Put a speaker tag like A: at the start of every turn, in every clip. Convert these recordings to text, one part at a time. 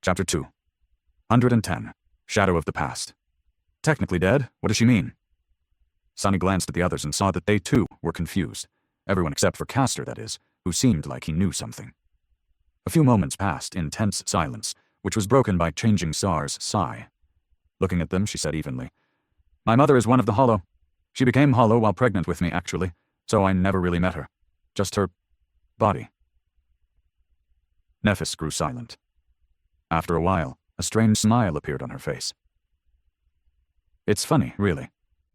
A: Chapter 2. 110. Shadow of the Past. Technically dead? What does she mean? Sunny glanced at the others and saw that they too were confused. Everyone except for Castor, that is, who seemed like he knew something. A few moments passed in tense silence, which was broken by Changing Star's sigh. Looking at them, she said evenly, "My mother is one of the Hollow. She became Hollow while pregnant with me, actually, so I never really met her. Just her body." Nephis grew silent. After a while, a strange smile appeared on her face. "It's funny, really.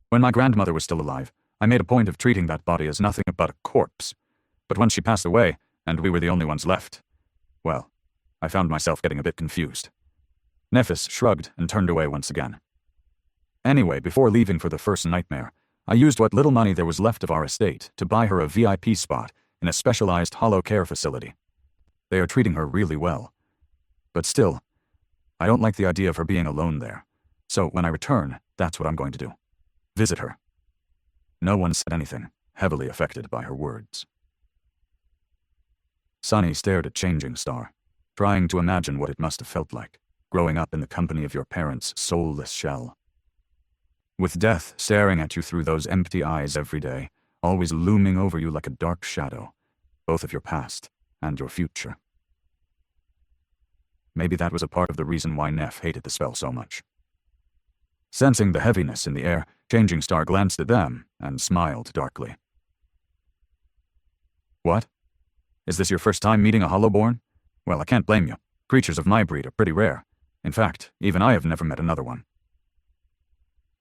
A: When my grandmother was still alive, I made a point of treating that body as nothing but a corpse. But when she passed away, and we were the only ones left, well, I found myself getting a bit confused." Nephis shrugged and turned away once again. "Anyway, before leaving for the first nightmare, I used what little money there was left of our estate to buy her a VIP spot in a specialized Hollow care facility. They are treating her really well. But still, I don't like the idea of her being alone there. So when I return, that's what I'm going to do. Visit her." No one said anything, heavily affected by her words. Sunny stared at Changing Star, trying to imagine what it must have felt like, growing up in the company of your parents' soulless shell. With death staring at you through those empty eyes every day, always looming over you like a dark shadow, both of your past and your future. Maybe that was a part of the reason why Neph hated the spell so much. Sensing the heaviness in the air, Changing Star glanced at them and smiled darkly. "What? Is this your first time meeting a Hollowborn? Well, I can't blame you. Creatures of my breed are pretty rare. In fact, even I have never met another one."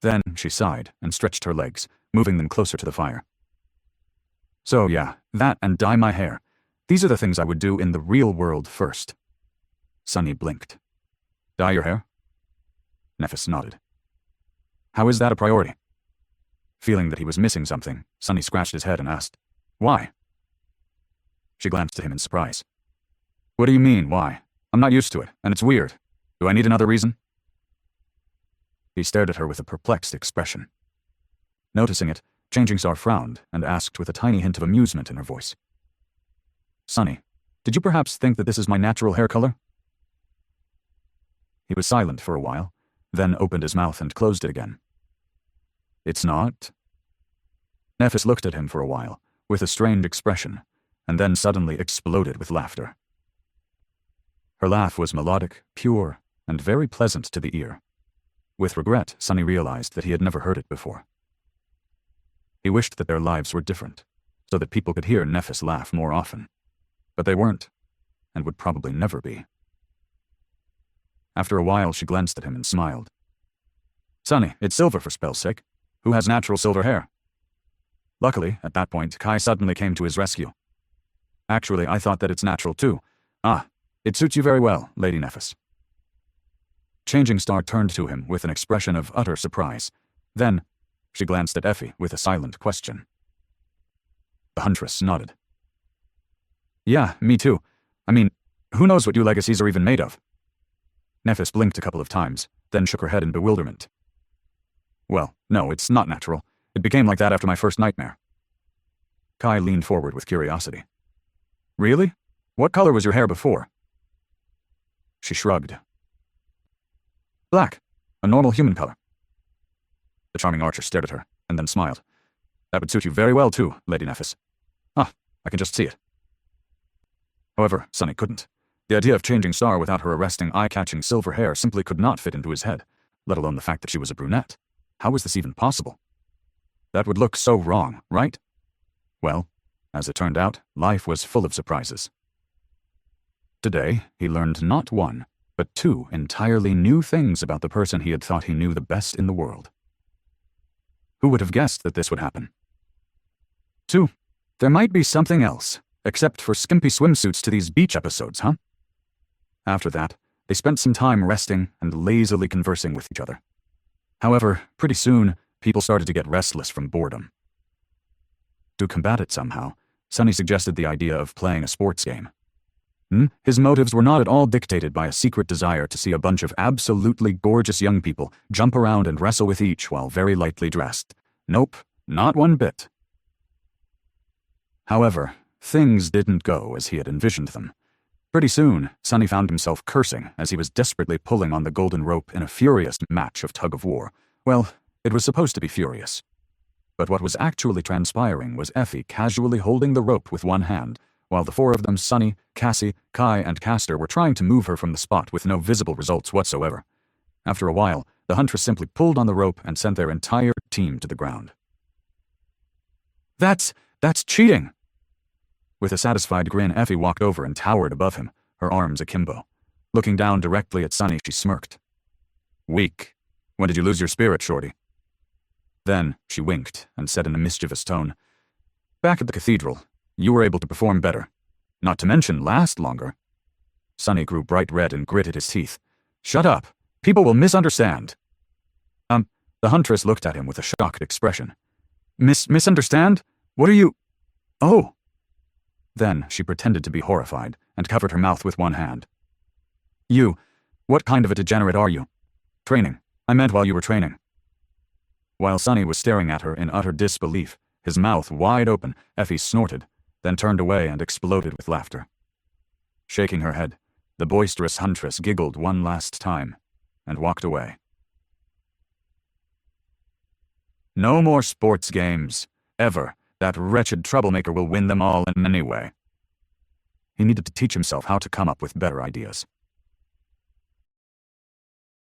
A: Then she sighed and stretched her legs, moving them closer to the fire. "So yeah, that and dye my hair. These are the things I would do in the real world first." Sunny blinked. "Dye your hair?" Nephis nodded. "How is that a priority?" Feeling that he was missing something, Sunny scratched his head and asked, "Why?" She glanced at him in surprise. "What do you mean, why? I'm not used to it, and it's weird. Do I need another reason?" He stared at her with a perplexed expression. Noticing it, Changing Star frowned and asked with a tiny hint of amusement in her voice, "Sunny, did you perhaps think that this is my natural hair color?" He was silent for a while, then opened his mouth and closed it again. "It's not?" Nephis looked at him for a while, with a strained expression, and then suddenly exploded with laughter. Her laugh was melodic, pure, and very pleasant to the ear. With regret, Sunny realized that he had never heard it before. He wished that their lives were different, so that people could hear Nephis laugh more often. But they weren't, and would probably never be. After a while, she glanced at him and smiled. "Sunny, it's silver for spell's sake. Who has natural silver hair?" Luckily, at that point, Kai suddenly came to his rescue. "Actually, I thought that it's natural too. Ah, it suits you very well, Lady Nephis." Changing Star turned to him with an expression of utter surprise. Then, she glanced at Effie with a silent question. The huntress nodded. "Yeah, me too. I mean, who knows what you legacies are even made of?" Nephis blinked a couple of times, then shook her head in bewilderment. "Well, no, it's not natural. It became like that after my first nightmare." Kai leaned forward with curiosity. "Really? What color was your hair before?" She shrugged. "Black. A normal human color." The charming archer stared at her, and then smiled. "That would suit you very well too, Lady Nephis. Ah, I can just see it." However, Sunny couldn't. The idea of Changing Star without her arresting, eye-catching silver hair simply could not fit into his head, let alone the fact that she was a brunette. How was this even possible? That would look so wrong, right? Well, as it turned out, life was full of surprises. Today, he learned not one, but two entirely new things about the person he had thought he knew the best in the world. Who would have guessed that this would happen? 2. There might be something else, except for skimpy swimsuits to these beach episodes, huh? After that, they spent some time resting and lazily conversing with each other. However, pretty soon, people started to get restless from boredom. To combat it somehow, Sunny suggested the idea of playing a sports game. His motives were not at all dictated by a secret desire to see a bunch of absolutely gorgeous young people jump around and wrestle with each while very lightly dressed. Nope, not one bit. However, things didn't go as he had envisioned them. Pretty soon, Sonny found himself cursing as he was desperately pulling on the golden rope in a furious match of tug-of-war. Well, it was supposed to be furious. But what was actually transpiring was Effie casually holding the rope with one hand, while the four of them, Sonny, Cassie, Kai, and Castor, were trying to move her from the spot with no visible results whatsoever. After a while, the Huntress simply pulled on the rope and sent their entire team to the ground. That's cheating! With a satisfied grin, Effie walked over and towered above him, her arms akimbo. Looking down directly at Sonny, she smirked. Weak. When did you lose your spirit, Shorty? Then she winked and said in a mischievous tone, Back at the cathedral, you were able to perform better. Not to mention last longer. Sonny grew bright red and gritted his teeth. Shut up. People will misunderstand. The Huntress looked at him with a shocked expression. Misunderstand? What are you... Oh. Then she pretended to be horrified and covered her mouth with one hand. You, what kind of a degenerate are you? Training. I meant while you were training. While Sonny was staring at her in utter disbelief, his mouth wide open, Effie snorted, then turned away and exploded with laughter. Shaking her head, the boisterous Huntress giggled one last time and walked away. No more sports games. Ever. That wretched troublemaker will win them all anyway. He needed to teach himself how to come up with better ideas.